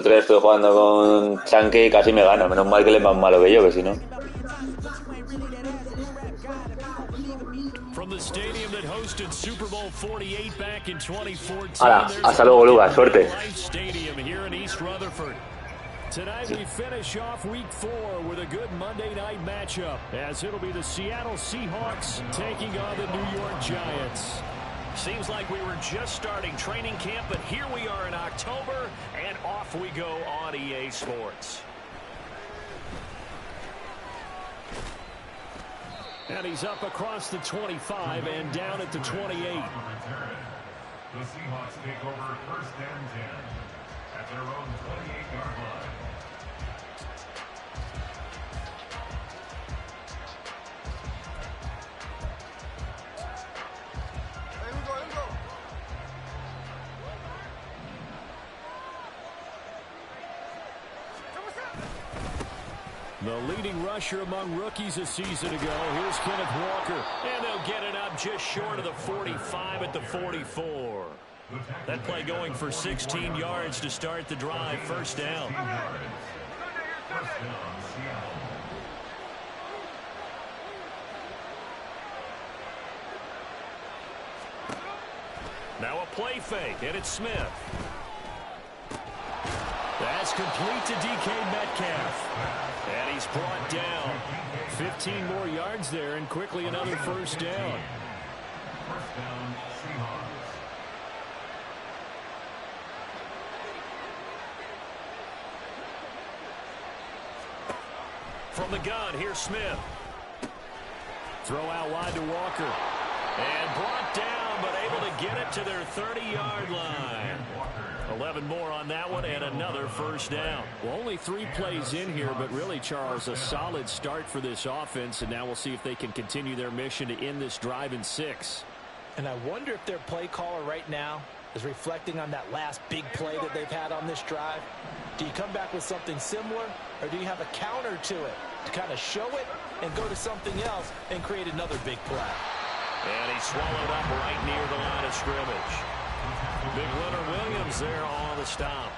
Otro día estoy jugando con Chunky y casi me gana. Menos mal que él es más malo que yo, que si no. Hala, hasta luego, Lucas. Suerte. Tonight we finish off week 4 with a good Monday night matchup, as it'll be the Seattle Seahawks taking on the New York Giants. Seems like we were just starting training camp, but here we are in October, and off we go on EA Sports. And he's up across the 25 and down at the 28. The Seahawks take over first and 10 at their own 28-yard line. The leading rusher among rookies a season ago. Here's Kenneth Walker. And they'll get it up just short of the 45 at the 44. That play going for 16 yards to start the drive. First down. Now a play fake, and it's Smith. That's complete to DK Metcalf. And he's brought down. 15 more yards there, and quickly another first down. First down, Seahawks. From the gun, here's Smith. Throw out wide to Walker. And brought down, but able to get it to their 30-yard line. 11 more on that one, and another first down. Well, only 3 plays in here, but really, Charles, a solid start for this offense, and now we'll see if they can continue their mission to end this drive in 6. And I wonder if their play caller right now is reflecting on that last big play that they've had on this drive. Do you come back with something similar, or do you have a counter to it to kind of show it and go to something else and create another big play? And he's swallowed up right near the line of scrimmage. Big Leonard Williams there on the stop.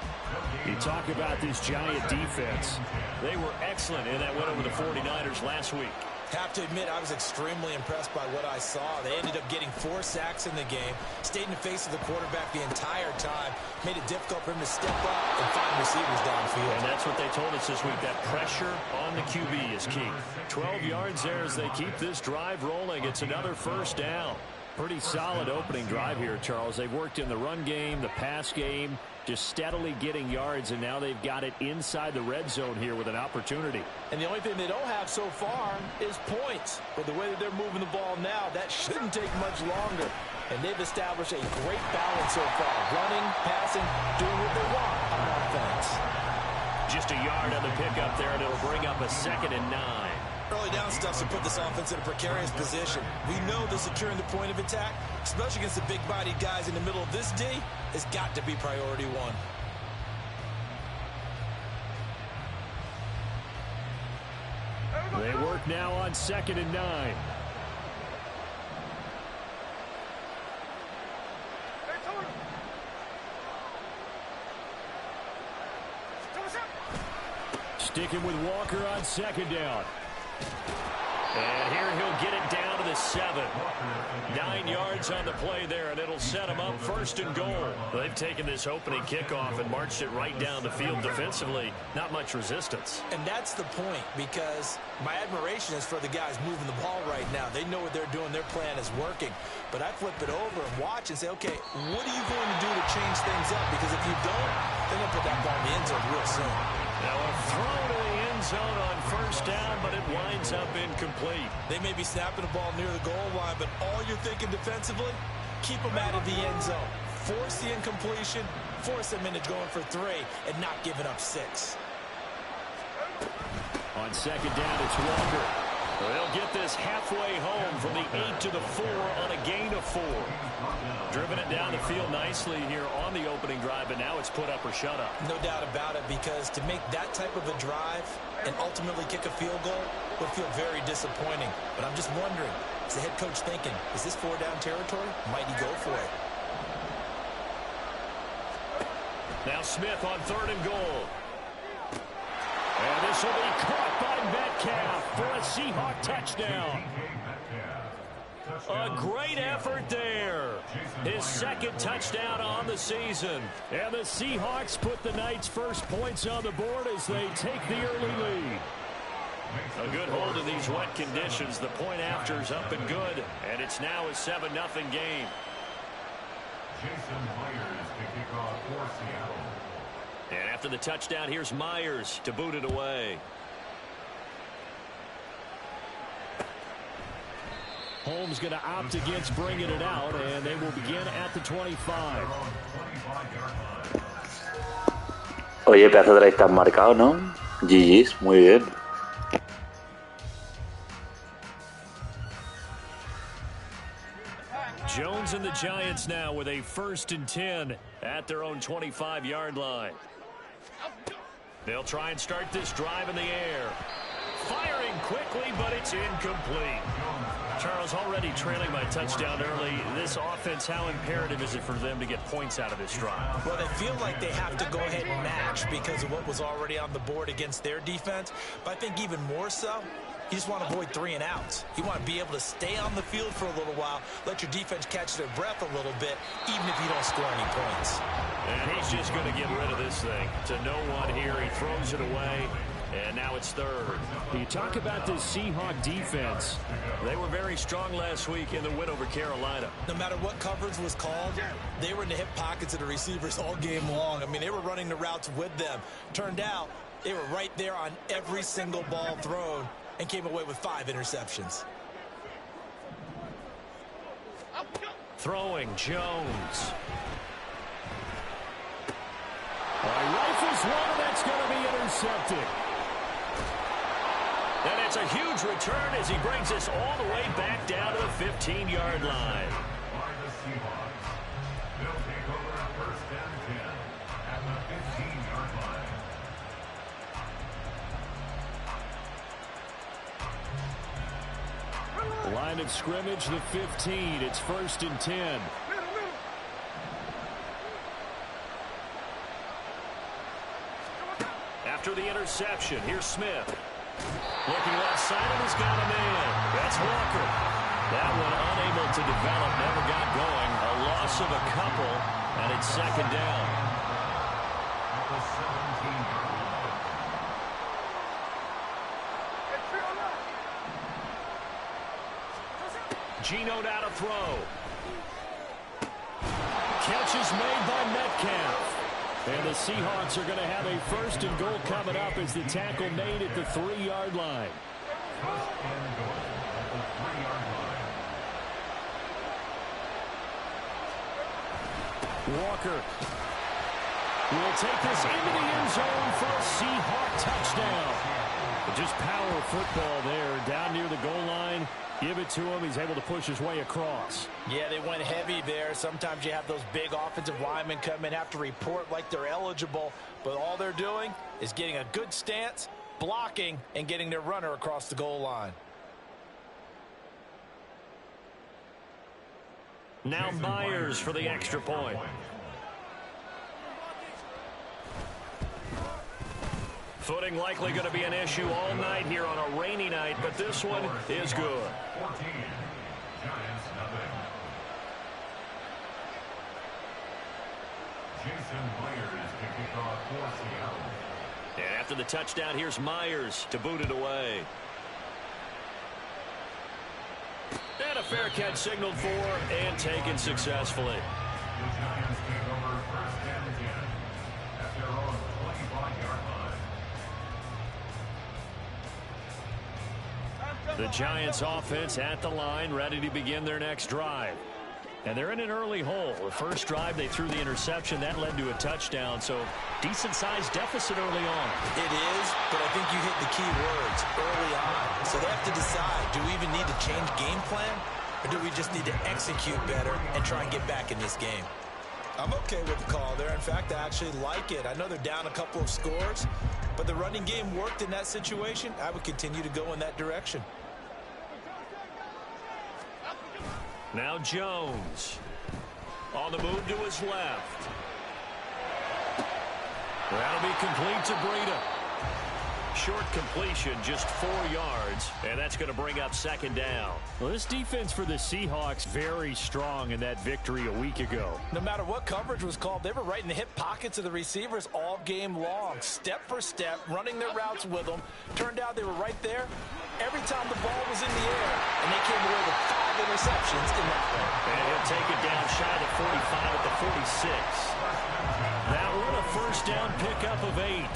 You talk about this Giant defense. They were excellent in that win over the 49ers last week. Have to admit, I was extremely impressed by what I saw. They ended up getting 4 sacks in the game, stayed in the face of the quarterback the entire time, made it difficult for him to step up and find receivers downfield. And that's what they told us this week, that pressure on the QB is key. 12 yards there as they keep this drive rolling. It's another first down. Pretty solid opening drive here, Charles. They've worked in the run game, the pass game, just steadily getting yards, and now they've got it inside the red zone here with an opportunity. And the only thing they don't have so far is points. But the way that they're moving the ball now, that shouldn't take much longer. And they've established a great balance so far. Running, passing, doing what they want on offense. Just a yard on the pickup there, and it'll bring up a 2nd and 9. Early down stuff to put this offense in a precarious position. We know that securing the point of attack, especially against the big-bodied guys in the middle of this D, has got to be priority 1. They work now on 2nd and 9. Sticking with Walker on 2nd down. And here he'll get it down to the 7. 9 yards on the play there, and it'll set him up 1st and goal. They've taken this opening kickoff and marched it right down the field defensively. Not much resistance. And that's the point, because my admiration is for the guys moving the ball right now. They know what they're doing. Their plan is working. But I flip it over and watch and say, okay, what are you going to do to change things up? Because if you don't, they're going to put that ball in the end zone real soon. Now a throw to the end zone on 1st down, but it winds up incomplete. They may be snapping the ball near the goal line, but all you're thinking defensively, keep them out of the end zone. Force the incompletion, force them into going for 3, and not giving up 6. On 2nd down, it's Walker. They'll get this halfway home from the 8 to the 4 on a gain of 4. Driven it down the field nicely here on the opening drive, but now it's put up or shut up. No doubt about it, because to make that type of a drive and ultimately kick a field goal would feel very disappointing. But I'm just wondering, is the head coach thinking, is this 4-down territory? Might he go for it? Now Smith on 3rd and goal. And this will be caught by Metcalf for a Seahawk touchdown. A great effort there. His 2nd touchdown on the season. And the Seahawks put the Knights' first points on the board as they take the early lead. A good hold in these wet conditions. The point after's up and good. And it's now a 7-0 game. Jason Myers to kick off for Seattle. And after the touchdown, here's Myers to boot it away. Holmes going to opt against bringing it out, and they will begin at the 25. Oye, pedazo de la estás marcado, ¿no? GG's, muy bien. Jones and the Giants now with a 1st and 10 at their own 25-yard line. They'll try and start this drive in the air. Firing quickly, but it's incomplete. Charles, already trailing by touchdown early. This offense, how imperative is it for them to get points out of this drive? Well, they feel like they have to go ahead and match because of what was already on the board against their defense. But I think even more so, you just want to avoid 3 and outs. You want to be able to stay on the field for a little while, let your defense catch their breath a little bit, even if you don't score any points. And he's just going to get rid of this thing to no one here. He throws it away. And now it's 3rd. You talk about this Seahawk defense. They were very strong last week in the win over Carolina. No matter what coverage was called, they were in the hip pockets of the receivers all game long. I mean, they were running the routes with them. Turned out, they were right there on every single ball thrown and came away with 5 interceptions. Throwing Jones. Rifles one, and that's going to be intercepted. And it's a huge return as he brings us all the way back down to the 15-yard line. By the Seahawks. They'll take over 1st and 10 at the 15-yard line. Line of scrimmage, the 15. It's 1st and 10. After the interception, here's Smith. Looking left side, and he's got a man. That's Walker. That one unable to develop, never got going. A loss of a couple, and it's 2nd down. At the 17-yard line. Geno now to throw. Catch is made by Metcalf. And the Seahawks are going to have a 1st and goal coming up as the tackle made at the 3-yard line. 1st and goal at the 3-yard line. Walker will take this into the end zone for a Seahawk touchdown. Just power football there down near the goal line. Give it to him. He's able to push his way across. Yeah, they went heavy there. Sometimes you have those big offensive linemen come in, have to report like they're eligible, but all they're doing is getting a good stance, blocking, and getting their runner across the goal line. Now Myers for the extra point. Footing likely going to be an issue all night here on a rainy night, but this one is good. 14. Giants nothing. Jason Myers to kick off for Seattle. And after the touchdown, here's Myers to boot it away. And a fair catch signaled for and taken successfully. The Giants take over 1st and 10 at their own 25-yard line. The Giants offense at the line, ready to begin their next drive. And they're in an early hole. The first drive, they threw the interception. That led to a touchdown, so decent-sized deficit early on. It is, but I think you hit the key words, early on. So they have to decide, do we even need to change game plan, or do we just need to execute better and try and get back in this game? I'm okay with the call there. In fact, I actually like it. I know they're down a couple of scores, but the running game worked in that situation. I would continue to go in that direction. Now Jones on the move to his left. That'll be complete to Breida. Short completion, just 4 yards, and that's going to bring up second down. Well, this defense for the Seahawks very strong in that victory a week ago. No matter what coverage was called, they were right in the hip pockets of the receivers all game long, step for step, running their routes with them. Turned out they were right there every time the ball was in the air, and they came away with 5 interceptions in that way. And he'll take it down shy of the 45 at the 46. That one a first down pickup of 8.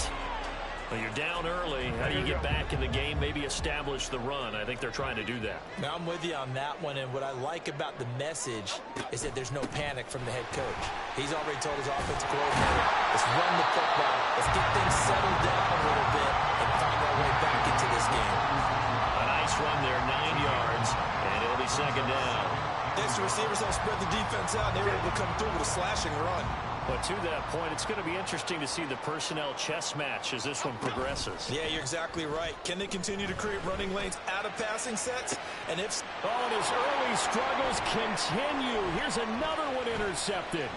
Well, you're down early. How do you get back in the game, maybe establish the run? I think they're trying to do that. Now, I'm with you on that one, and what I like about the message is that there's no panic from the head coach. He's already told his offensive coordinator, let's run the football, let's get things settled down a little bit and find our way back into this game. A nice run there, 9 yards, and it'll be second down. Next, the receivers have spread the defense out, and they were able to come through with a slashing run. But to that point, it's going to be interesting to see the personnel chess match as this one progresses. Yeah, you're exactly right. Can they continue to create running lanes out of passing sets? And if... Oh, and his early struggles continue. Here's another one intercepted.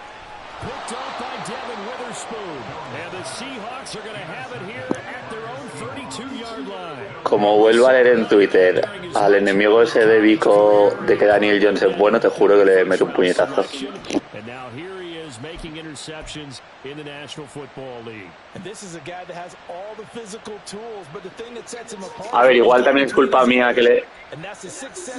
Picked off by Devin Witherspoon. And the Seahawks are going to have it here at their own 32-yard line. Como vuelvo a leer en Twitter al enemigo ese de Vico de que Daniel Jones es bueno, te juro que le meto un puñetazo. And now here he is making interceptions in the National Football League. And this is a guy that has all the physical tools, but the thing that sets him apart... A ver, igual también es culpa mía que le...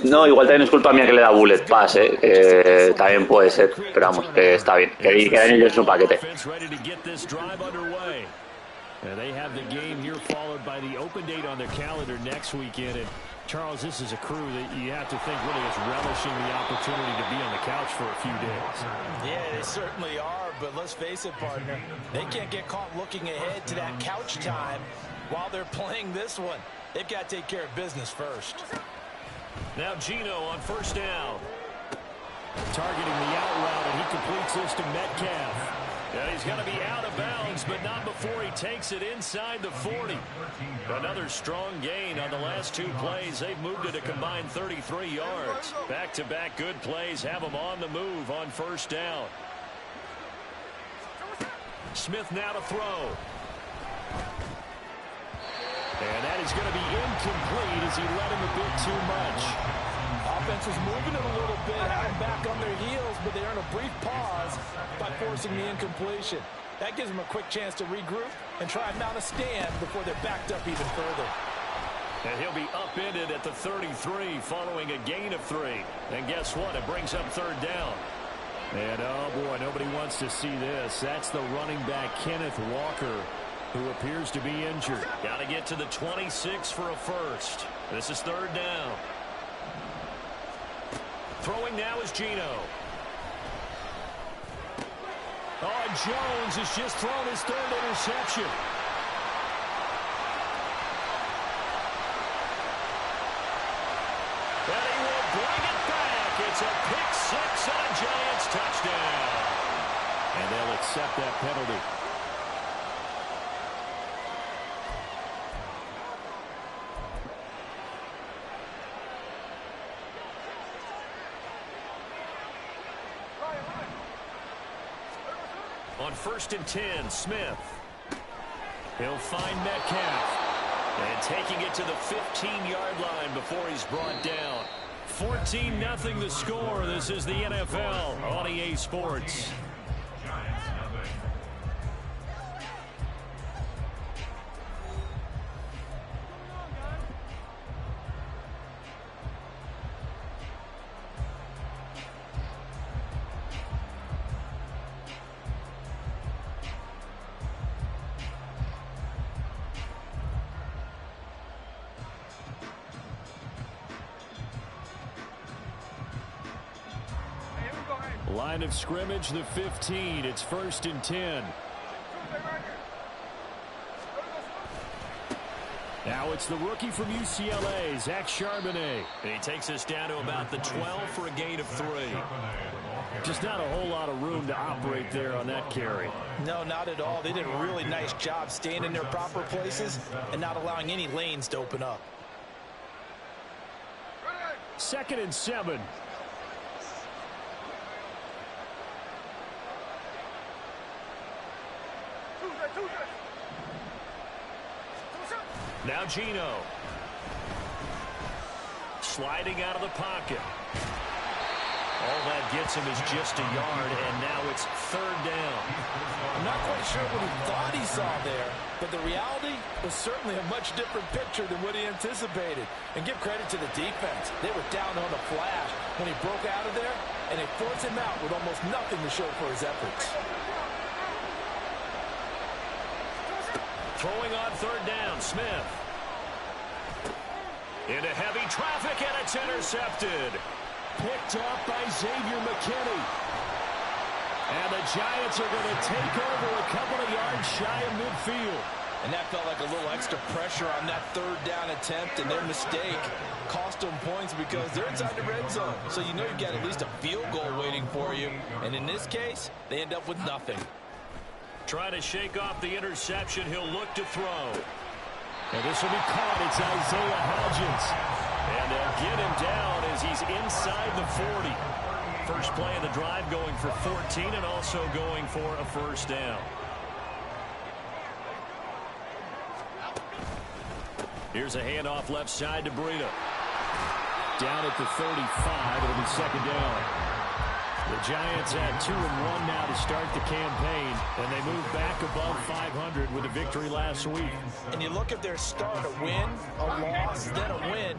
No, igual también es culpa mía que le da bullet pass, también puede ser, pero vamos, que está bien. Que Daniel Jones es un paquete. And they have the game here followed by the open date on their calendar next weekend. And Charles, this is a crew that you have to think really is relishing the opportunity to be on the couch for a few days. Yeah, they certainly are, but let's face it, partner. They can't get caught looking ahead to that couch time while they're playing this one. They've got to take care of business first. Now Geno on first down. Targeting the out route, and he completes this to Metcalf. Yeah, he's going to be out of bounds, but not before he takes it inside the 40. Another strong gain on the last 2 plays. They've moved it a combined 33 yards. Back-to-back good plays have them on the move on first down. Smith now to throw. And that is going to be incomplete as he let him a bit too much. Offense was moving it a little bit, had them back on their heels, but they earn a brief pause by forcing the incompletion. That gives them a quick chance to regroup and try and mount a stand before they're backed up even further. And he'll be upended at the 33 following a gain of 3. And guess what? It brings up third down. And, oh, boy, nobody wants to see this. That's the running back, Kenneth Walker, who appears to be injured. Got to get to the 26 for a first. This is third down. Throwing now is Geno. Oh, and Jones has just thrown his 3rd interception. And he will bring it back. It's a pick 6 and a Giants touchdown. And they'll accept that penalty. On 1st and 10, Smith. He'll find Metcalf. And taking it to the 15-yard line before he's brought down. 14-0 the score. This is the NFL on EA Sports. Line of scrimmage, the 15. It's 1st and 10. Now it's the rookie from UCLA, Zach Charbonnet. And he takes us down to about the 12 for a gain of 3. Just not a whole lot of room to operate there on that carry. No, not at all. They did a really nice job staying in their proper places and not allowing any lanes to open up. 2nd and 7. Now Gino. Sliding out of the pocket. All that gets him is just a yard, and now it's 3rd down. I'm not quite sure what he thought he saw there, but the reality was certainly a much different picture than what he anticipated. And give credit to the defense. They were down on the flash when he broke out of there, and they forced him out with almost nothing to show for his efforts. Throwing on 3rd down, Smith. Into heavy traffic, and it's intercepted. Picked up by Xavier McKinney. And the Giants are going to take over a couple of yards shy of midfield. And that felt like a little extra pressure on that 3rd down attempt, and their mistake cost them points because they're inside the red zone. So you know you've got at least a field goal waiting for you. And in this case, they end up with nothing. Trying to shake off the interception. He'll look to throw. And this will be caught. It's Isaiah Hodgins. And they'll get him down as he's inside the 40. First play of the drive going for 14 and also going for a 1st down. Here's a handoff left side to Breida. Down at the 35. It'll be 2nd down. The Giants had 2-1 now to start the campaign, and they move back above 500 with a victory last week. And you look at their start, a win, a loss, then a win.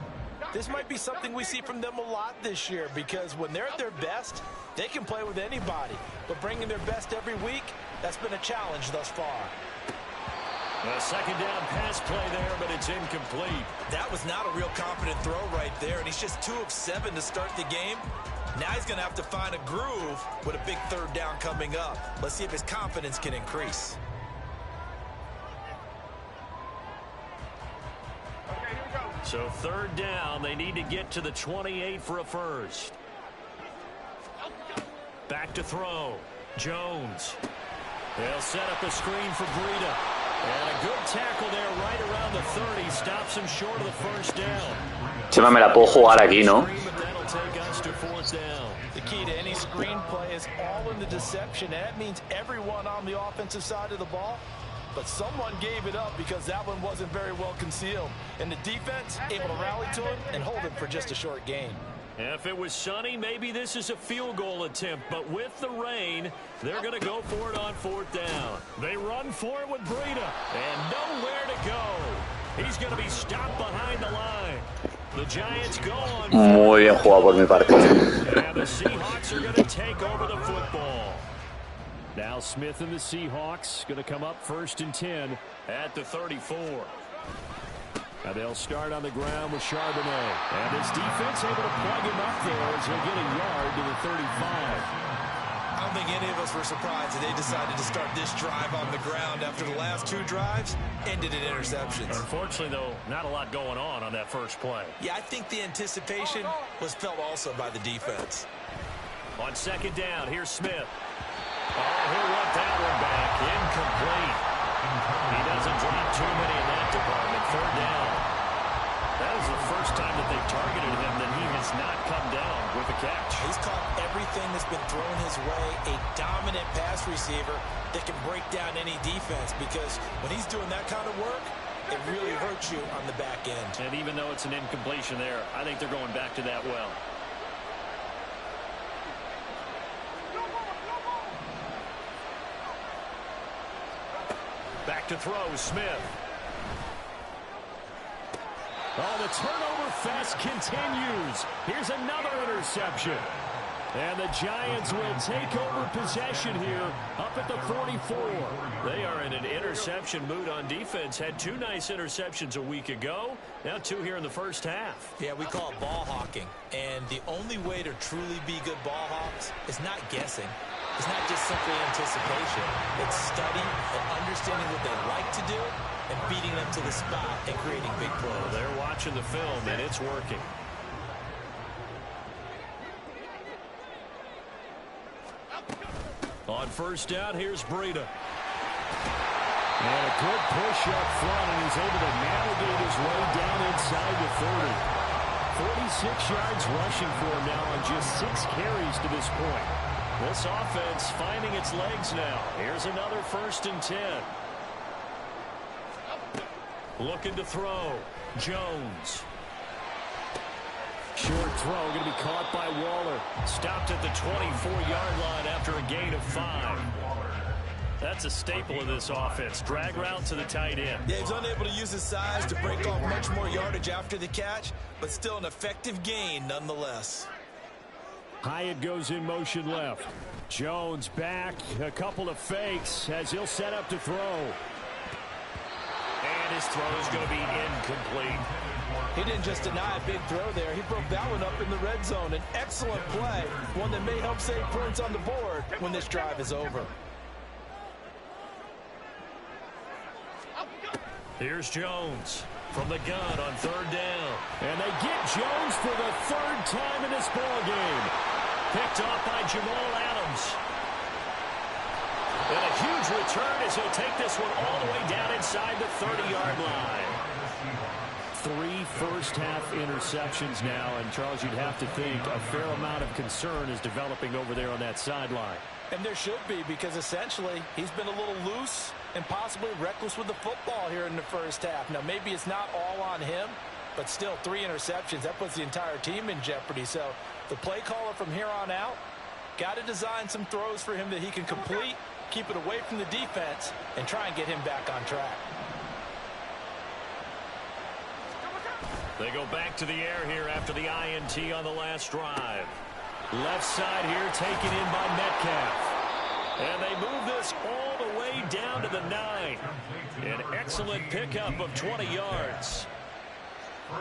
This might be something we see from them a lot this year because when they're at their best, they can play with anybody. But bringing their best every week, that's been a challenge thus far. A 2nd down pass play there, but it's incomplete. That was not a real confident throw right there, and he's just 2 of 7 to start the game. Now he's going to have to find a groove with a big 3rd down coming up. Let's see if his confidence can increase. So 3rd down, they need to get to the 28 for a 1st. Back to throw. Jones. They'll set up a screen for Breida. And a good tackle there right around the 30. Stops him short of the 1st down. Chema, me la puedo jugar aquí, ¿no? That'll take us to 4th down. The key to any screenplay is all in the deception. And that means everyone on the offensive side of the ball. But someone gave it up because that one wasn't very well concealed. And the defense able to rally to him and hold him for just a short gain. If it was sunny, maybe this is a field goal attempt. But with the rain, they're going to go for it on 4th down. They run for it with Breida. And nowhere to go. He's going to be stopped behind the line. The Giants go on. Muy bien jugado por mi parte. And the Seahawks are going to take over the football. Now Smith and the Seahawks going to come up 1st and 10 at the 34. Now they'll start on the ground with Charbonnet. And this defense able to plug him up there as they get a yard to the 35. I don't think any of us were surprised that they decided to start this drive on the ground after the last 2 drives ended in interceptions. Unfortunately, though, not a lot going on that first play. Yeah, I think the anticipation was felt also by the defense. On 2nd down, here's Smith. Oh, he'll run that one back. Incomplete. He doesn't drop too many in that department. 3rd down. That is the first time that they've targeted him that he has not come down with a catch. He's caught everything that's been thrown his way. A dominant pass receiver that can break down any defense because when he's doing that kind of work, it really hurts you on the back end. And even though it's an incompletion there, I think they're going back to that well. Back to throw, Smith. Oh, the turnover fest continues. Here's another interception. And the Giants will take over possession here up at the 44. They are in an interception mood on defense. Had 2 nice interceptions a week ago. Now 2 here in the first half. Yeah, we call it ball hawking. And the only way to truly be good ball hawks is not guessing. It's not just simply anticipation. It's study and understanding what they like to do and beating them to the spot and creating big plays. They're watching the film, and it's working. On 1st down, here's Breida. And a good push up front, and he's able to navigate his way down inside the 30. 46 yards rushing for him now on just 6 carries to this point. This offense finding its legs now. Here's another 1st and 10. Looking to throw. Jones. Short throw going to be caught by Waller. Stopped at the 24-yard line after a gain of 5. That's a staple of this offense. Drag route to the tight end. Yeah, he's unable to use his size to break off much more yardage after the catch, but still an effective gain nonetheless. Hyatt goes in motion left. Jones back. A couple of fakes as he'll set up to throw. And his throw is going to be incomplete. He didn't just deny a big throw there. He broke that one up in the red zone. An excellent play, one that may help save points on the board when this drive is over. Here's Jones from the gun on 3rd down. And they get Jones for the 3rd time in this ballgame. Picked off by Jamal Adams. And a huge return as he'll take this one all the way down inside the 30-yard line. 3 first-half interceptions now, and Charles, you'd have to think a fair amount of concern is developing over there on that sideline. And there should be, because essentially he's been a little loose and possibly reckless with the football here in the first half. Now, maybe it's not all on him, but still 3 interceptions. That puts the entire team in jeopardy. So the play caller from here on out got to design some throws for him that he can complete, keep it away from the defense, and try and get him back on track. They go back to the air here after the INT on the last drive. Left side here taken in by Metcalf. And they move this all the way down to the 9. An excellent pickup of 20 yards.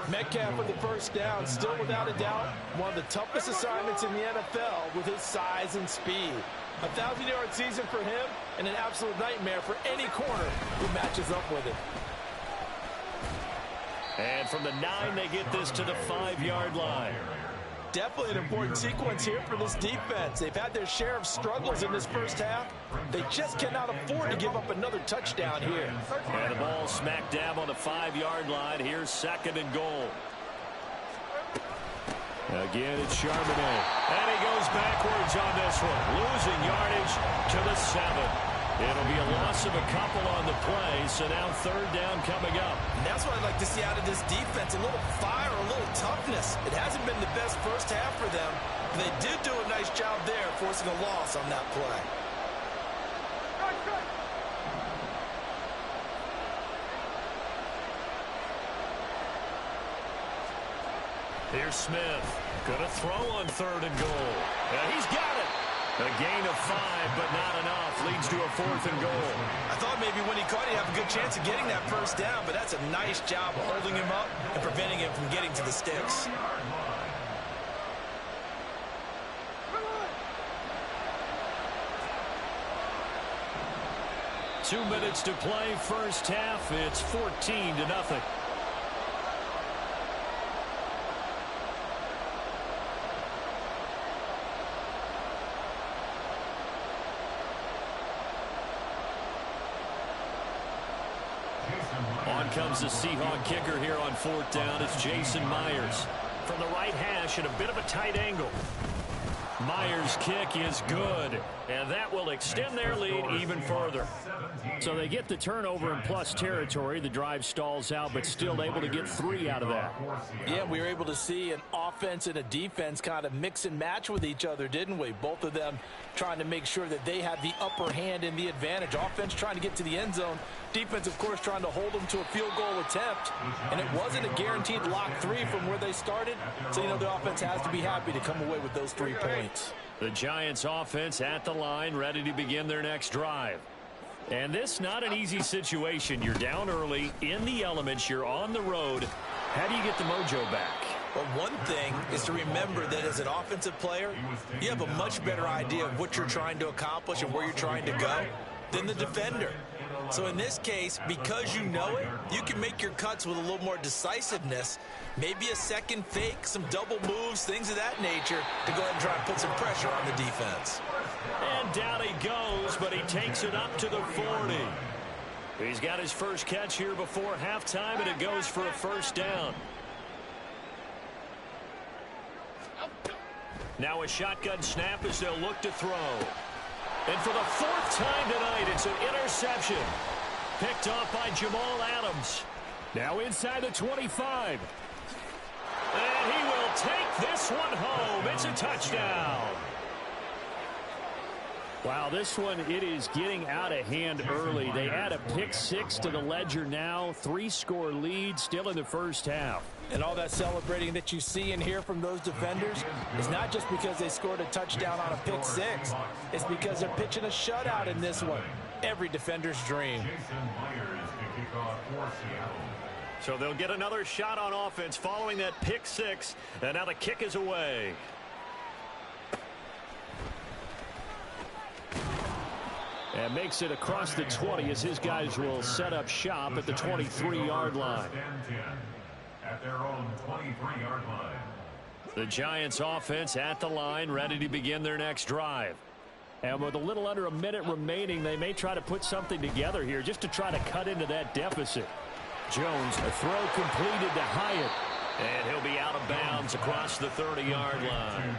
Metcalf with the first down, still without a doubt, one of the toughest assignments in the NFL with his size and speed. A 1,000-yard season for him and an absolute nightmare for any corner who matches up with him. And from the 9, they get this to the 5-yard line. Definitely an important sequence here for this defense. They've had their share of struggles in this first half. They just cannot afford to give up another touchdown here. And the ball smack dab on the 5-yard line. Here's 2nd and goal. Again, it's Charbonnet. And he goes backwards on this one. Losing yardage to the 7. It'll be a loss of a couple on the play, so now 3rd down coming up. And that's what I'd like to see out of this defense, a little fire, a little toughness. It hasn't been the best first half for them, but they did do a nice job there, forcing a loss on that play. Here's Smith. Gonna throw on 3rd and goal. And he's got it. A gain of 5, but not enough. Leads to a 4th and goal. I thought maybe when he caught it, he'd have a good chance of getting that first down, but that's a nice job of holding him up and preventing him from getting to the sticks. Two minutes to play, first half. It's 14-0. On comes the Seahawk kicker here on 4th down. It's Jason Myers from the right hash at a bit of a tight angle. Myers' kick is good, and that will extend their lead even further. So they get the turnover in plus territory. The drive stalls out, but still able to get 3 out of that. Yeah, we were able to see an offense and a defense kind of mix and match with each other, didn't we? Both of them trying to make sure that they had the upper hand and the advantage. Offense trying to get to the end zone. Defense, of course, trying to hold them to a field goal attempt. And it wasn't a guaranteed lock 3 from where they started. So, you know, the offense has to be happy to come away with those 3 points. The Giants offense at the line, ready to begin their next drive. And this not an easy situation. You're down early, in the elements, you're on the road. How do you get the mojo back? Well, one thing is to remember that as an offensive player, you have a much better idea of what you're trying to accomplish and where you're trying to go than the defender. So in this case, because you know it, you can make your cuts with a little more decisiveness. Maybe a second fake, some double moves, things of that nature to go ahead and try and put some pressure on the defense. And down he goes, but he takes it up to the 40. He's got his first catch here before halftime, and it goes for a first down. Now a shotgun snap as they'll look to throw. And for the 4th time tonight, it's an interception. Picked off by Jamal Adams. Now inside the 25. And he will take this one home. It's a touchdown. Wow, this one, it is getting out of hand early. They add a pick six to the ledger now. 3-score lead still in the first half. And all that celebrating that you see and hear from those defenders is not just because they scored a touchdown on a pick six. It's because they're pitching a shutout in this one. Every defender's dream. So they'll get another shot on offense following that pick six. And now the kick is away. And makes it across the 20 as his guys will set up shop at the 23-yard line. At their own 23-yard line. The Giants offense at the line, ready to begin their next drive. And with a little under a minute remaining, they may try to put something together here just to try to cut into that deficit. Jones, a throw completed to Hyatt. And he'll be out of bounds across the 30-yard line.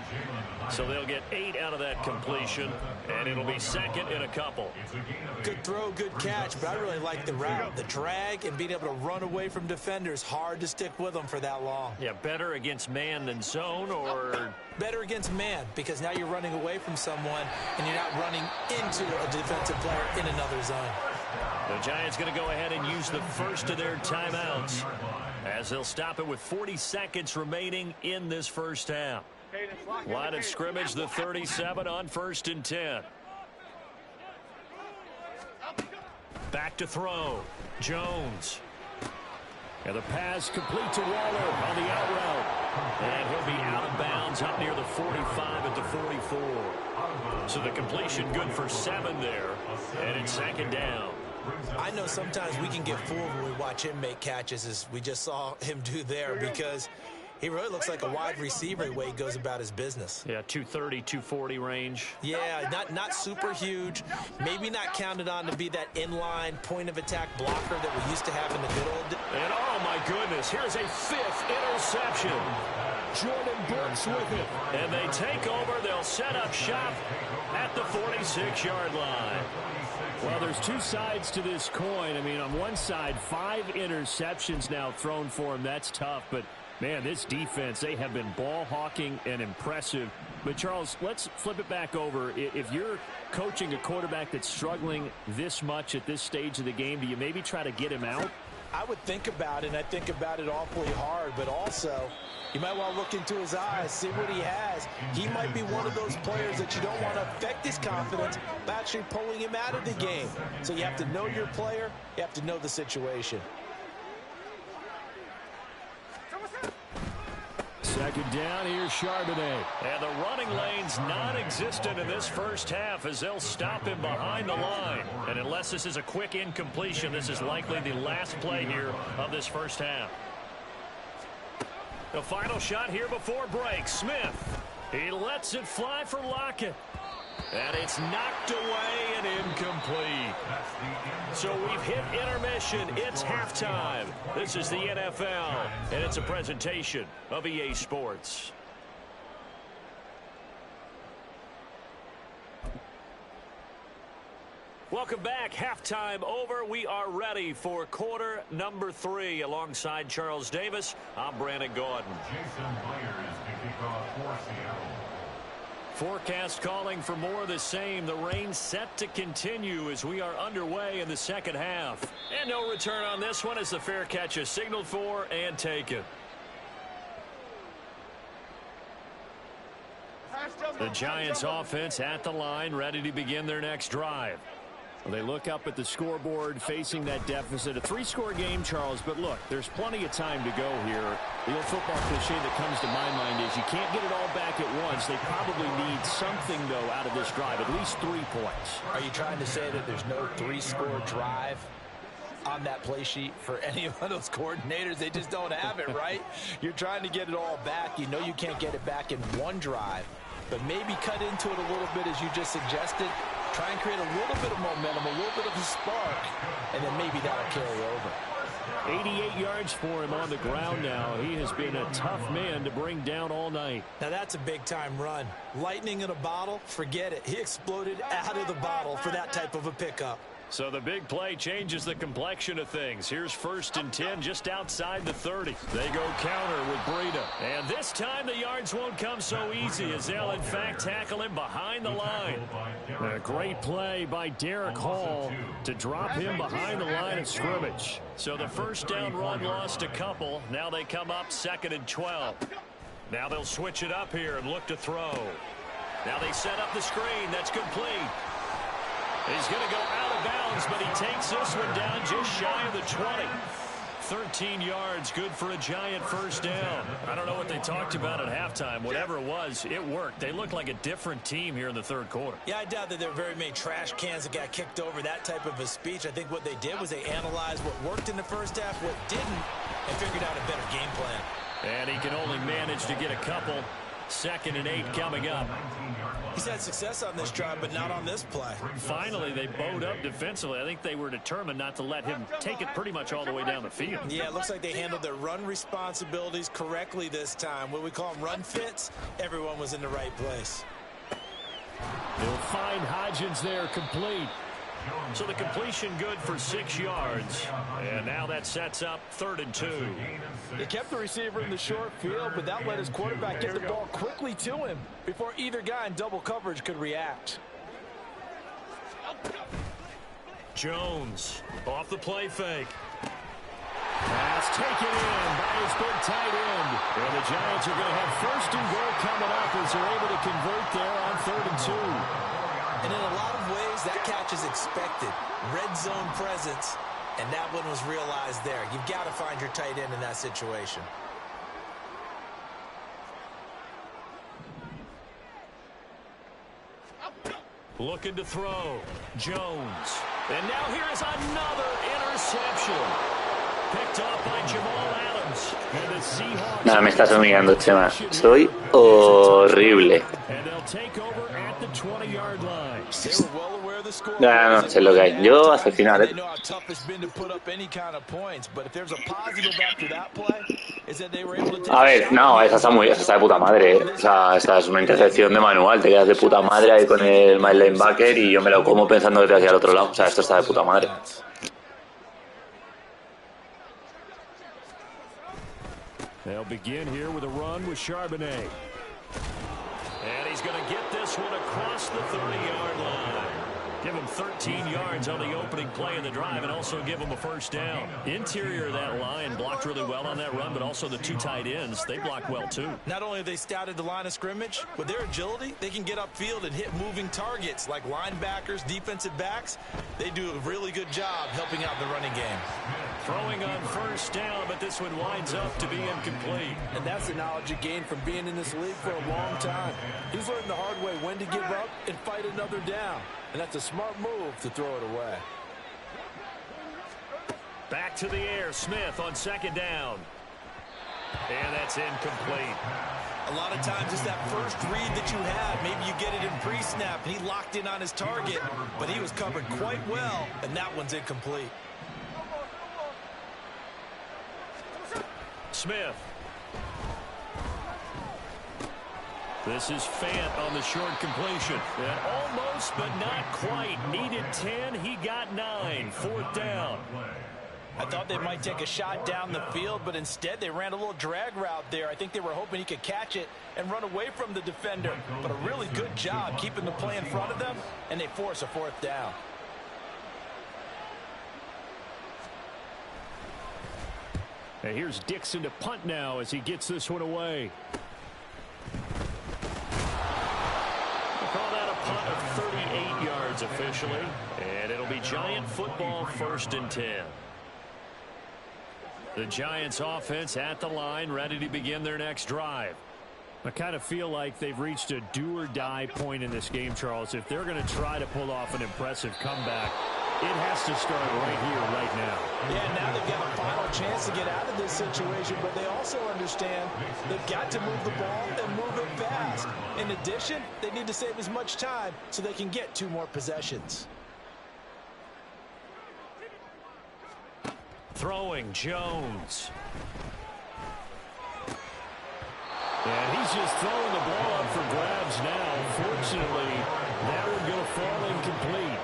So they'll get 8 out of that completion, and it'll be second in a couple. Good throw, good catch, but I really like the route. The drag and being able to run away from defenders. Hard to stick with them for that long. Yeah, better against man than zone, or? Better against man, because now you're running away from someone, and you're not running into a defensive player in another zone. The Giants going to go ahead and use the first of their timeouts, as they'll stop it with 40 seconds remaining in this first half. Line of scrimmage, the 37 on 1st and 10. Back to throw. Jones. And the pass complete to Waller on the out route. And he'll be out of bounds up near the 45 at the 44. So the completion good for 7 there. And it's second down. I know sometimes we can get fooled when we watch him make catches, as we just saw him do there, because he really looks like a wide receiver the way he goes about his business. Yeah, 230, 240 range. Yeah, not super huge. Maybe not counted on to be that inline point-of-attack blocker that we used to have in the good old days. And oh, my goodness, here's a 5th interception. Jordan Brooks with it. And they take over. They'll set up shop at the 46-yard line. Well, there's two sides to this coin. I mean, on one side, 5 interceptions now thrown for him. That's tough. But, man, this defense, they have been ball hawking and impressive. But, Charles, let's flip it back over. If you're coaching a quarterback that's struggling this much at this stage of the game, do you maybe try to get him out? I would think about it, and I think about it awfully hard. But also, you might want to look into his eyes, see what he has. He might be one of those players that you don't want to affect his confidence by actually pulling him out of the game. So you have to know your player. You have to know the situation. Second down, here's Charbonnet. And the running lane's non-existent in this first half as they'll stop him behind the line. And unless this is a quick incompletion, this is likely the last play here of this first half. The final shot here before break. Smith, he lets it fly for Lockett. And it's knocked away and incomplete. So we've hit intermission. It's halftime. This is the NFL, and it's a presentation of EA Sports. Welcome back. Halftime over. We are ready for quarter number 3. Alongside Charles Davis, I'm Brandon Gordon. Jason Myers to kick off for Seattle. Forecast calling for more of the same. The rain set to continue as we are underway in the second half. And no return on this one as the fair catch is signaled for and taken. The Giants offense at the line, ready to begin their next drive. Well, they look up at the scoreboard facing that deficit. A 3-score game, Charles, but look, there's plenty of time to go here. The old football cliche that comes to my mind is you can't get it all back at once. They probably need something, though, out of this drive, at least 3 points. Are you trying to say that there's no 3-score drive on that play sheet for any of those coordinators? They just don't have it, right? You're trying to get it all back. You know you can't get it back in one drive, but maybe cut into it a little bit as you just suggested. Try and create a little bit of momentum, a little bit of a spark, and then maybe that'll carry over. 88 yards for him on the ground now. He has been a tough man to bring down all night. Now that's a big-time run. Lightning in a bottle, forget it. He exploded out of the bottle for that type of a pickup. So the big play changes the complexion of things. Here's 1st and 10 just outside the 30. They go counter with Breida. And this time the yards won't come so easy as they'll in fact tackle him behind the line. A great play by Derek Hall to drop him behind the line of scrimmage. So the first down run lost a couple. Now they come up 2nd and 12. Now they'll switch it up here and look to throw. Now they set up the screen. That's complete. He's going to go out of bounds, but he takes this one down just shy of the 20. 13 yards, good for a Giant first down. I don't know what they talked about at halftime. Whatever it was, it worked. They look like a different team here in the 3rd quarter. Yeah, I doubt that there were very many trash cans that got kicked over, that type of a speech. I think what they did was they analyzed what worked in the first half, what didn't, and figured out a better game plan. And he can only manage to get a couple. 2nd and 8 coming up. He's had success on this drive, but not on this play. Finally, they bowed up defensively. I think they were determined not to let him take it pretty much all the way down the field. Yeah, it looks like they handled their run responsibilities correctly this time. What we call them run fits, everyone was in the right place. They'll find Hodgins there complete. So the completion good for 6 yards. And now that sets up 3rd and 2. They kept the receiver in the short field, but that let his quarterback get the ball quickly to him before either guy in double coverage could react. Jones off the play fake. Pass taken in by his big tight end. And the Giants are going to have 1st and goal coming up as they're able to convert there on 3rd and 2. And in a lot of ways, that catch is expected. Red zone presence, and that one was realized there. You've got to find your tight end in that situation. Looking to throw. Jones. And now here is another interception. Picked off by Jamal Adams. And the Seahawks. Nada, me estás humillando, Chema. Soy horrible. And they'll take over at the 20-yard line. No, sé lo que hay. Yo hasta el final, A ver, no, esa está de puta madre, O sea, esta es una intercepción de manual. Te quedas de puta madre ahí con el my linebacker y yo me lo como pensando que te hacia el otro lado. O sea, esto está de puta madre. They'll begin here with a run with Charbonnet. And he's going to get this one across the 30-yard line. Give him 13 yards on the opening play of the drive and also give him a first down. Interior of that line blocked really well on that run, but also the 2 tight ends, they block well too. Not only have they scouted the line of scrimmage, with their agility, they can get upfield and hit moving targets like linebackers, defensive backs. They do a really good job helping out the running game. Throwing on first down, but this one winds up to be incomplete. And that's the knowledge you gain from being in this league for a long time. He's learned the hard way when to give up and fight another down. And that's a smart move to throw it away. Back to the air, Smith on 2nd down. And that's incomplete. A lot of times it's that first read that you have. Maybe you get it in pre-snap. He locked in on his target, but he was covered quite well, and that one's incomplete. Smith. This is Fant on the short completion. And almost, but not quite. Needed 10. He got 9. 4th down. I thought they might take a shot down the field, but instead they ran a little drag route there. I think they were hoping he could catch it and run away from the defender. But a really good job keeping the play in front of them, and they force a 4th down. And here's Dixon to punt now as he gets this one away. We'll call that a punt of 38 yards officially. And it'll be Giant football 1st and 10. The Giants offense at the line, ready to begin their next drive. I kind of feel like they've reached a do-or-die point in this game, Charles. If they're going to try to pull off an impressive comeback, it has to start right here, right now. Yeah, now they've got a final chance to get out of this situation, but they also understand they've got to move the ball and move it fast. In addition, they need to save as much time so they can get 2 more possessions. Throwing Jones. And he's just throwing the ball up for grabs now. Fortunately, that would go fall incomplete.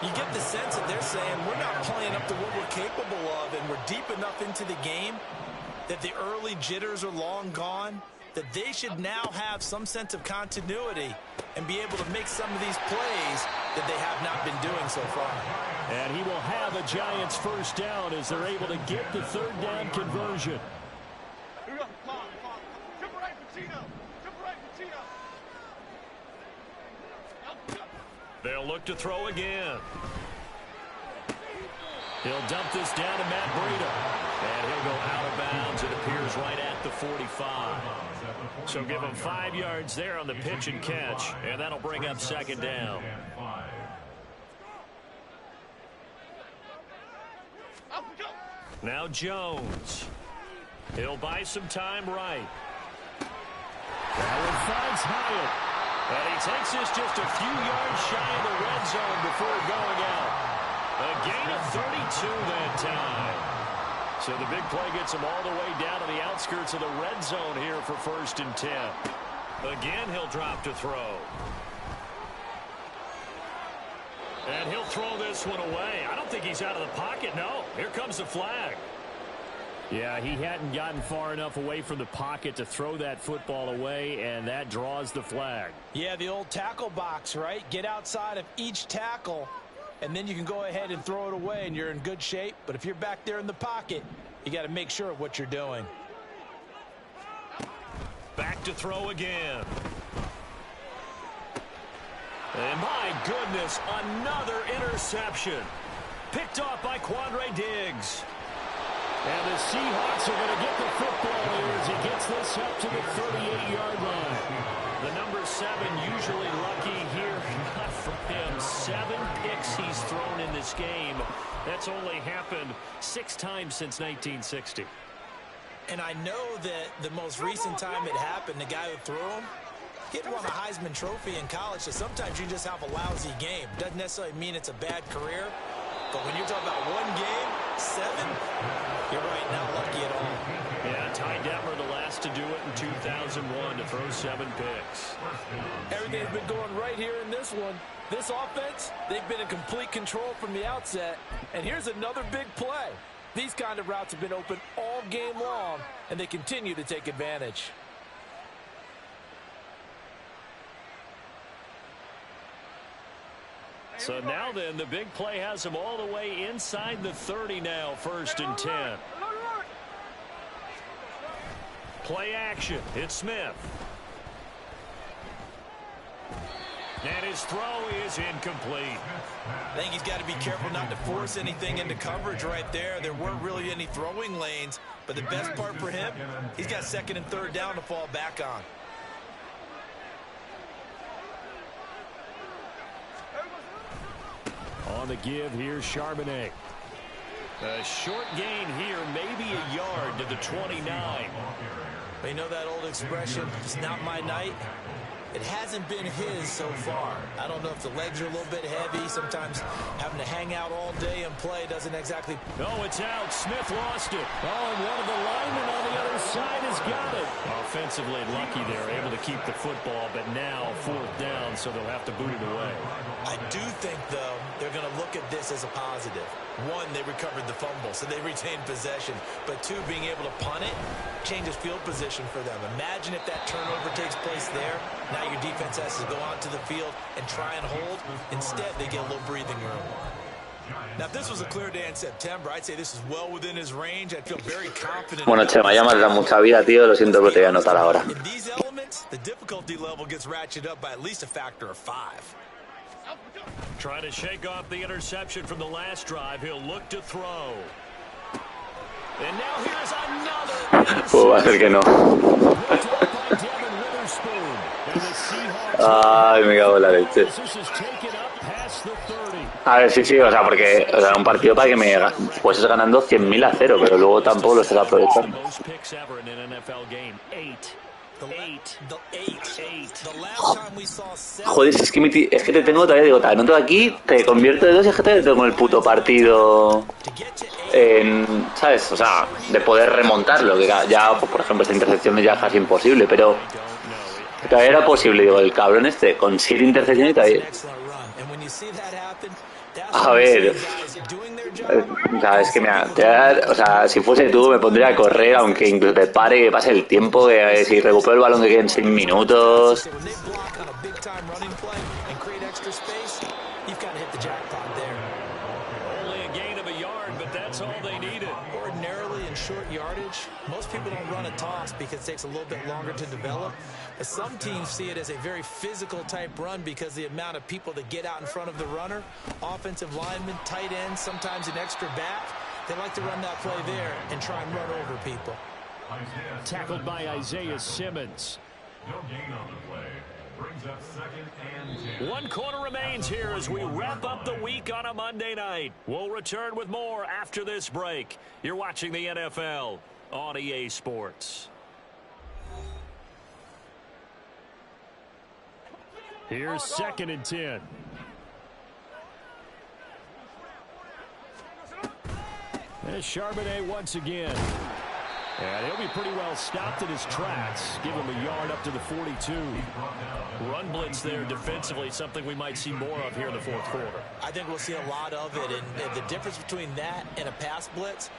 You get the sense that they're saying we're not playing up to what we're capable of, and we're deep enough into the game that the early jitters are long gone, that they should now have some sense of continuity and be able to make some of these plays that they have not been doing so far. And he will have a Giants first down as they're able to get the third down conversion. Here we go. Jump right for Tino. Jump right for Tino. They'll look to throw again. He'll dump this down to Matt Breida. And he'll go out of bounds. It appears right at the 45. So give him 5 yards there on the pitch and catch. And that'll bring up second down. Now Jones. He'll buy some time right. Allen finds Hyatt. And he takes this just a few yards shy of the red zone before going out. A gain of 32 that time. So the big play gets him all the way down to the outskirts of the red zone here for 1st and 10. Again, he'll drop to throw. And he'll throw this one away. I don't think he's out of the pocket. No, here comes the flag. Yeah, he hadn't gotten far enough away from the pocket to throw that football away, and that draws the flag. Yeah, the old tackle box, right? Get outside of each tackle, and then you can go ahead and throw it away, and you're in good shape. But if you're back there in the pocket, you got to make sure of what you're doing. Back to throw again. And my goodness, another interception. Picked off by Quandre Diggs. And the Seahawks are going to get the football here as he gets this up to the 38-yard line. The number 7 usually lucky here. Not for him. 7 picks he's thrown in this game. That's only happened 6 times since 1960. And I know that the most recent time it happened, the guy who threw him, he had won a Heisman Trophy in college, so sometimes you just have a lousy game. Doesn't necessarily mean it's a bad career, but when you're talking about 1 game, 7, you're right, not lucky at all. Yeah, Ty Detmer the last to do it in 2001 to throw 7 picks. Everything's been going right here in this one. This offense, they've been in complete control from the outset, and here's another big play. These kind of routes have been open all game long, and they continue to take advantage. So now then, the big play has him all the way inside the 30 now, 1st and 10. Play action. It's Smith. And his throw is incomplete. I think he's got to be careful not to force anything into coverage right there. There weren't really any throwing lanes, but the best part for him, he's got 2nd and 3rd down to fall back on. On the give, here's Charbonnet. A short gain here, maybe a yard to the 29. But you know that old expression, it's not my night? It hasn't been his so far. I don't know if the legs are a little bit heavy. Sometimes having to hang out all day and play doesn't exactly... Oh, it's out. Smith lost it. Oh, and one of the linemen on the other side has got it. Offensively lucky there, able to keep the football, but now 4th down, so they'll have to boot it away. I do think, though, they're going to look at this as a positive. 1, they recovered the fumble, so they retained possession. But 2, being able to punt it changes field position for them. Imagine if that turnover takes place there. Now your defense has to go onto the field and try and hold. Instead, they get a little breathing room. Now, if this was a clear day in September, I'd say this is well within his range. I'd feel very confident. Bueno, Chema, ya me has dado mucha vida, tío. Lo siento, pero te voy a anotar ahora. In these elements, the difficulty level gets ratcheted up by at least a factor of 5. Trying to shake off the interception from the last drive. He'll look to throw. And now here's another. Pues va a ser que no. Ay, me cago en la leche. A ver, sí, o sea, porque un partido para que me pues ganando 100.000 a 0, pero luego tampoco lo estás aprovechando. Joder, si es que te tengo todavía, digo, te anoto aquí, te convierto de 2 y es que te tengo el puto partido en, ¿sabes? O sea, de poder remontarlo, que ya, pues, por ejemplo, esta intercepción ya es casi imposible, pero todavía era posible, digo, el cabrón este con 7 intercepciones y todavía... A ver, es que mira, o sea, si fuese tú me pondría a correr, aunque incluso te pare, que pase el tiempo, que si recupero el balón que queden 6 minutos. Short yardage, most people don't run a toss because it takes a little bit longer to develop. But some teams see it as a very physical type run because the amount of people that get out in front of the runner, offensive linemen, tight ends, sometimes an extra back, they like to run that play there and try and run over people. Tackled by Isaiah Simmons. No gain on the play. Brings up 2nd and 10. 1 quarter remains here as we wrap up the week on a Monday night. We'll return with more after this break. You're watching the NFL on EA Sports. Here's 2nd and 10. There's Charbonnet once again. And he'll be pretty well stopped in his tracks. Give him a yard up to the 42. Run blitz there defensively, something we might see more of here in the 4th quarter. I think we'll see a lot of it. And the difference between that and a pass blitz,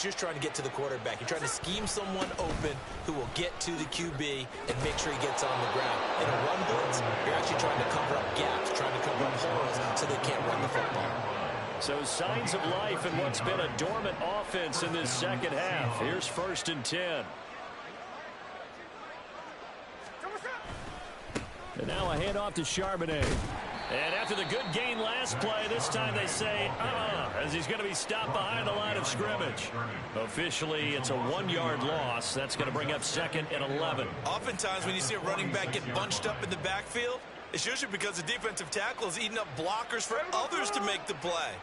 you're trying to get to the quarterback. You're trying to scheme someone open who will get to the QB and make sure he gets on the ground. In a run blitz, you're actually trying to cover up gaps, trying to cover up holes so they can't run the football. So signs of life in what's been a dormant offense in this second half. Here's 1st and 10. And now a handoff to Charbonnet. And after the good gain last play, this time they say, as he's going to be stopped behind the line of scrimmage. Officially, it's a 1-yard loss. That's going to bring up 2nd and 11. Oftentimes when you see a running back get bunched up in the backfield, it's usually because the defensive tackle is eating up blockers for others to make the play.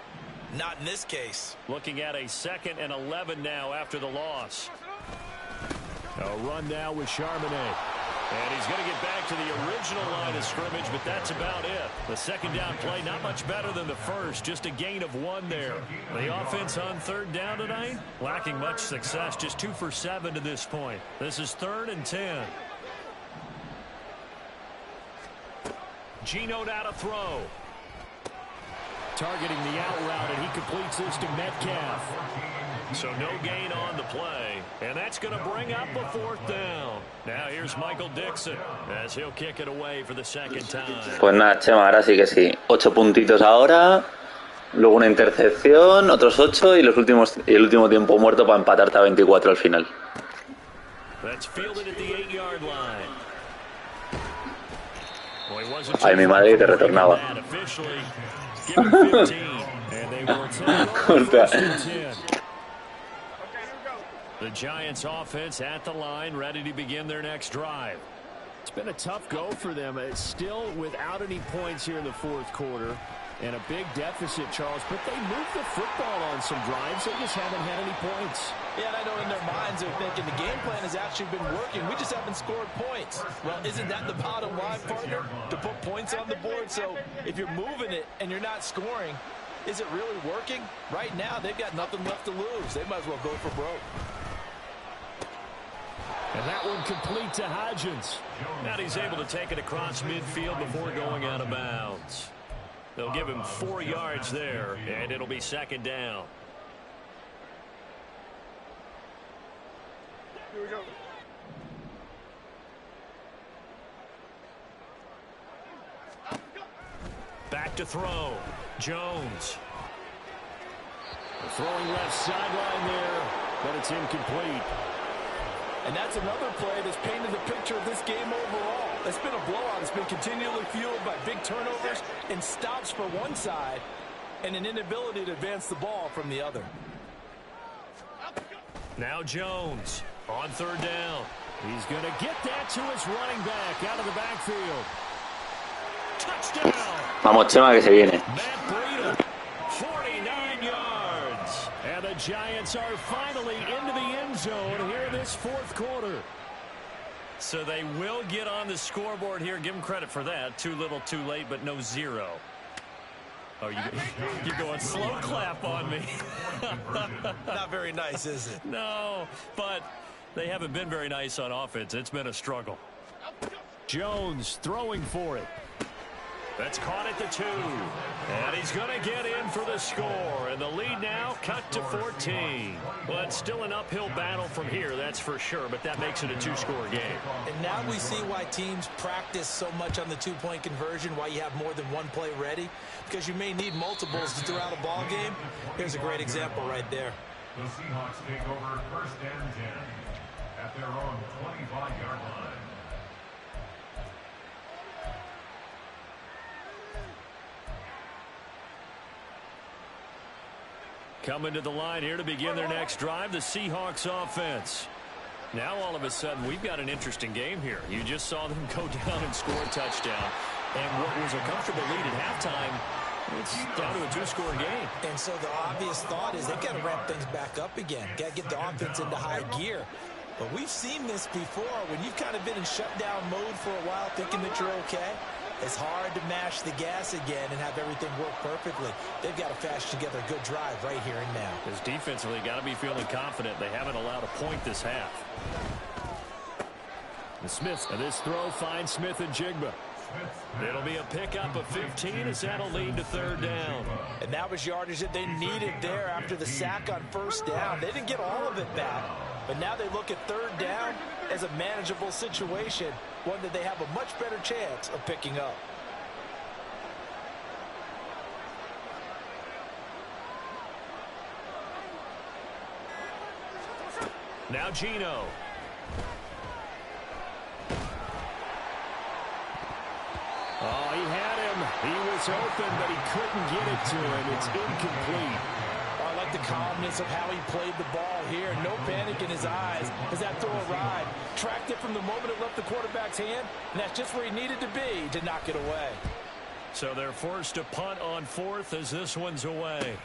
Not in this case. Looking at a 2nd and 11 now after the loss. A run now with Charbonnet. And he's going to get back to the original line of scrimmage, but that's about it. The 2nd down play, not much better than the first, just a gain of 1 there. The offense on 3rd down tonight, lacking much success, just 2 for 7 to this point. This is 3rd and 10. Geno now to throw. Targeting the out route, and he completes this to Metcalf. So no gain on the play, and that's going to bring up a 4th down. Now here's Michael Dixon as he'll kick it away for the 2nd time. Pues nada, Chema, ahora sí que sí. 8 puntitos ahora, luego una intercepción, otros 8 y el último tiempo muerto para empatarte a 24 al final. That's fielded at the 8-yard line. Ay, mi madre te retornaba. The Giants offense at the line, ready to begin their next drive. It's been a tough go for them. It's still without any points here in the 4th quarter. And a big deficit, Charles. But they moved the football on some drives. They just haven't had any points. Yeah, and I know in their minds they're thinking the game plan has actually been working. We just haven't scored points. Well, isn't that the bottom line, partner? To put points on the board. So if you're moving it and you're not scoring, is it really working? Right now, they've got nothing left to lose. They might as well go for broke. And that one complete to Hodgins. Now he's able to take it across midfield before going out of bounds. They'll give him 4 yards there, and it'll be 2nd down. Here we go. Back to throw. Jones. Throwing left sideline there, but it's incomplete. And that's another play that's painted the picture of this game overall. It's been a blowout. It's been continually fueled by big turnovers and stops for one side and an inability to advance the ball from the other. Now Jones on 3rd down. He's going to get that to his running back out of the backfield. Touchdown. Vamos, Chema, que se viene. Matt Breida, 49 yards. And the Giants are finally into the end zone here in this 4th quarter. So they will get on the scoreboard here. Give them credit for that. Too little, too late, but no 0. Oh, you're going slow clap on me. Not very nice, is it? No, but they haven't been very nice on offense. It's been a struggle. Jones throwing for it. That's caught at the 2. And he's going to get in for the score. And the lead now cut to 14. Well, it's still an uphill battle from here, that's for sure. But that makes it a 2-score game. And now we see why teams practice so much on the 2-point conversion, why you have more than one play ready. Because you may need multiples to throw out a ball game. Here's a great example right there. The Seahawks take over 1st and 10 at their own 25-yard line. Coming to the line here to begin their next drive, the Seahawks offense. Now all of a sudden we've got an interesting game here. You just saw them go down and score a touchdown. And what was a comfortable lead at halftime, it's down to a 2-score game. And so the obvious thought is they've got to ramp things back up again. Got to get the offense into high gear. But we've seen this before. When you've kind of been in shutdown mode for a while thinking that you're okay, it's hard to mash the gas again and have everything work perfectly. They've got to fashion together a good drive right here and now. Because defensively, got to be feeling confident. They haven't allowed a point this half. And Smith, and this throw finds Smith and Jigba. It'll be a pickup of 15 as that'll lead to 3rd down. And that was yardage that they needed there after the sack on 1st down. They didn't get all of it back, but now they look at 3rd down as a manageable situation, one that they have a much better chance of picking up. Now Gino. Oh, he had him. He was open, but he couldn't get it to him. It's incomplete. I like the calmness of how he played the ball here. No panic in his eyes as that throw arrived. Tracked it from the moment it left the quarterback's hand, and that's just where he needed to be to knock it away. So they're forced to punt on 4th as this one's away.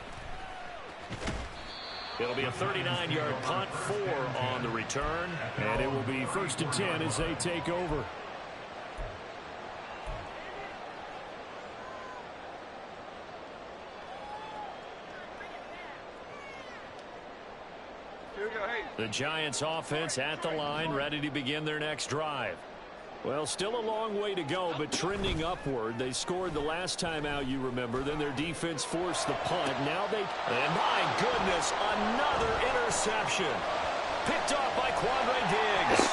It'll be a 39-yard punt, 4 on the return, and it will be 1st and 10 as they take over. The Giants offense at the line, ready to begin their next drive. Well, still a long way to go, but trending upward. They scored the last time out, you remember. Then their defense forced the punt. Now they... And my goodness, another interception. Picked off by Quandre Diggs.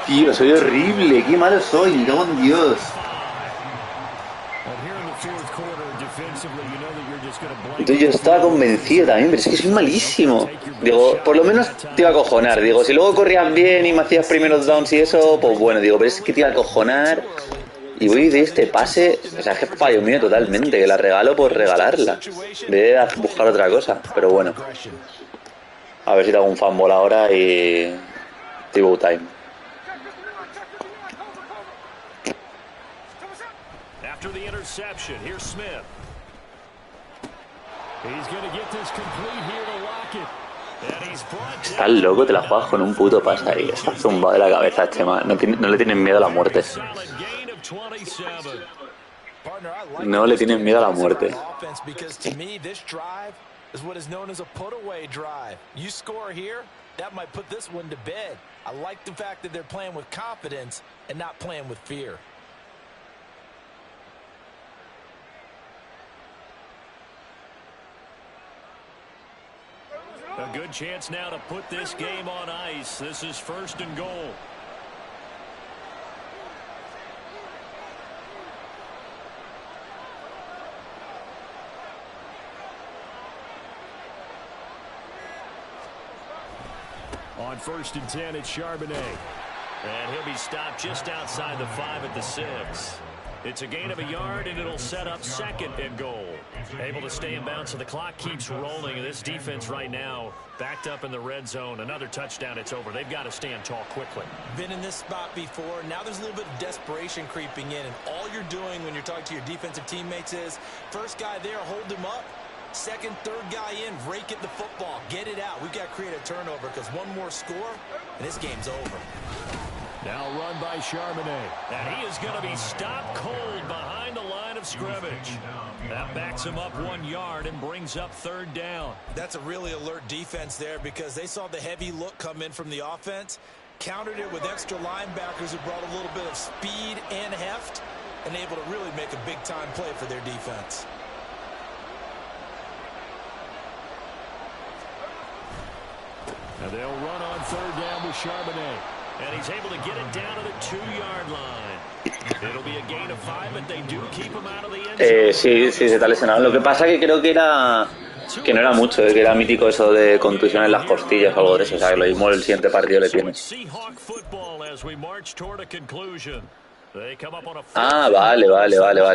Tío, soy horrible. Qué malo soy. Me cago en Dios. Entonces yo estaba convencido también, pero es que soy malísimo. Digo, por lo menos te iba a acojonar. Digo, si luego corrías bien y me hacías primeros downs y eso, pues bueno, digo, pero es que te iba a acojonar. Y voy de este pase, o sea, es que fallo mío totalmente, que la regalo por regalarla. De buscar otra cosa, pero bueno. A ver si te hago un fumble ahora y... Tibo time. After the interception, here's Smith. He's going to get this complete here to Lockett. And he's brought down. Estás loco, te la juegas con un puto pase ahí. Estás zumbado de la cabeza, Chema. No le tienen miedo a la muerte. No le tienen miedo a la muerte. Is what is known as a put-away drive. You score here, that might put this one to bed. I like the fact that they're playing with confidence and not playing with fear. A good chance now to put this game on ice. This is 1st and goal. On 1st and 10, it's Charbonnet. And he'll be stopped just outside the 5 at the 6. It's a gain of a yard, and it'll set up 2nd and goal. Able to stay in bounds, so the clock keeps rolling. And this defense right now backed up in the red zone. Another touchdown, it's over. They've got to stand tall quickly. Been in this spot before. Now there's a little bit of desperation creeping in. And all you're doing when you're talking to your defensive teammates is, first guy there, hold him up. Second, third guy in, rake at the football. Get it out. We've got to create a turnover because one more score, and this game's over. Now run by Charbonnet. And he is going to be stopped cold behind the line of scrimmage. That backs him up 1 yard and brings up 3rd down. That's a really alert defense there because they saw the heavy look come in from the offense, countered it with extra linebackers who brought a little bit of speed and heft, and able to really make a big-time play for their defense. And they'll run on third down with Charbonnet. And he's able to get it down to the 2-yard line. It'll be a gain of 5, but they do keep him out of the end zone. Sí, se está lesionado. Lo que pasa que creo que no era mucho, que era mítico eso de contusión en las costillas o algo de eso. O sea, que lo mismo el siguiente partido le tiene. Ah, vale,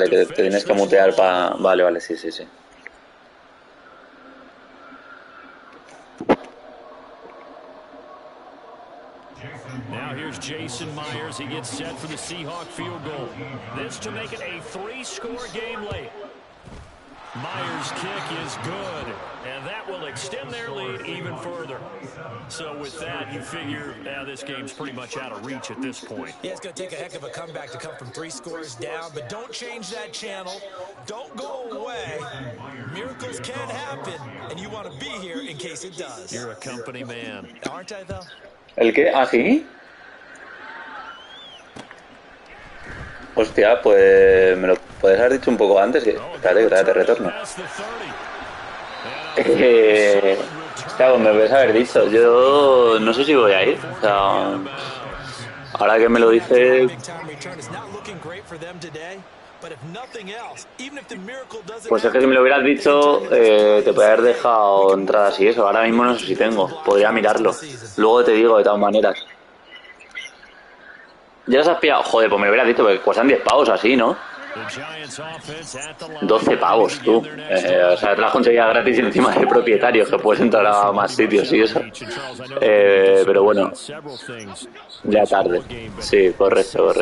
que te tienes que mutear para... Vale, sí. Now here's Jason Myers. He gets set for the Seahawk field goal. This to make it a 3-score game late. Myers' kick is good, and that will extend their lead even further. So with that, you figure this game's pretty much out of reach at this point. Yeah, it's going to take a heck of a comeback to come from 3 scores down, but don't change that channel. Don't go away. Miracles can happen, and you want to be here in case it does. You're a company man. Aren't I, though? ¿El qué? ¿Ah, sí? Hostia, pues me lo puedes haber dicho un poco antes. Espérate, que te retorno. Hostia, pues me lo puedes haber dicho. Yo no sé si voy a ir. O sea, ahora que me lo dices... Pues es que si me lo hubieras dicho, te podría haber dejado entradas y eso. Ahora mismo no sé si tengo. Podría mirarlo. Luego te digo de todas maneras. ¿Ya las has pillado? Joder, pues me lo hubieras dicho, porque cuestan 10 pavos así, ¿no? 12 pavos, tú. O sea, te las conseguías gratis encima de propietarios, que puedes entrar a más sitios y eso. Pero bueno, ya tarde. Sí, correcto.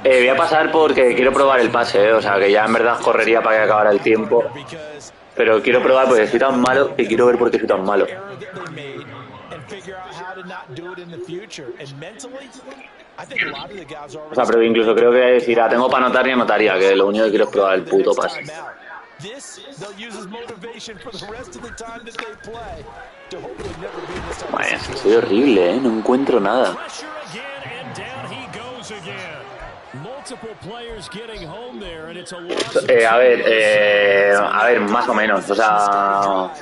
Voy a pasar porque quiero probar el pase, o sea, que ya en verdad correría para que acabara el tiempo. Pero quiero probar porque soy tan malo que quiero ver por qué soy tan malo. O sea, pero incluso creo que si la tengo para anotar ni anotaría, que lo único que quiero es probar el puto pase. Vaya, soy horrible, no encuentro nada. A ver, más o menos, o sea,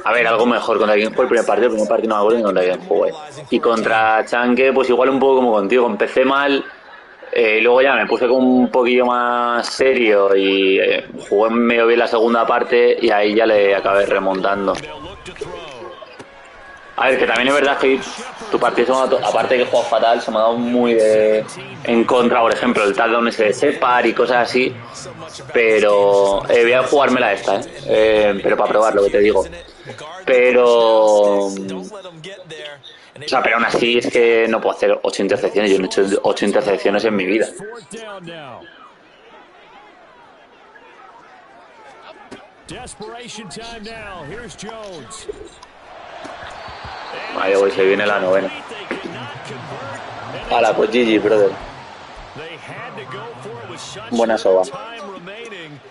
a ver, algo mejor. ¿Contra quién fue el primer partido no me acuerdo ni contra quién jugué. Y contra Chanque, pues igual un poco como contigo, empecé mal, y luego ya me puse como un poquillo más serio y jugué medio bien la segunda parte y ahí ya le acabé remontando. A ver, que también es verdad que tu partido, aparte de que juegas fatal, se me ha dado muy en contra, por ejemplo, el touchdown ese de Separ y cosas así. Pero voy a jugármela esta, pero para probar lo que te digo. Pero... O sea, pero aún así es que no puedo hacer 8 intercepciones. Yo no he hecho 8 intercepciones en mi vida. Vale, pues se viene la novena. Hala, pues GG, brother. Buena soba.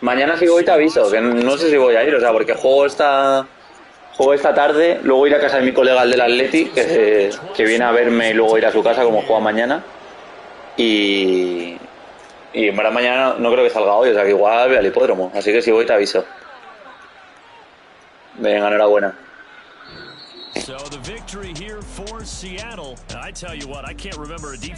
Mañana si voy te aviso, que no sé si voy a ir, o sea, porque juego esta tarde, luego ir a casa de mi colega, el del Atleti, que viene a verme y luego ir a su casa como juega mañana. Y en verdad mañana no creo que salga hoy, o sea que igual voy al hipódromo, así que si voy te aviso. Venga, enhorabuena. So the victory here for Seattle. I tell you what, I can't remember a defense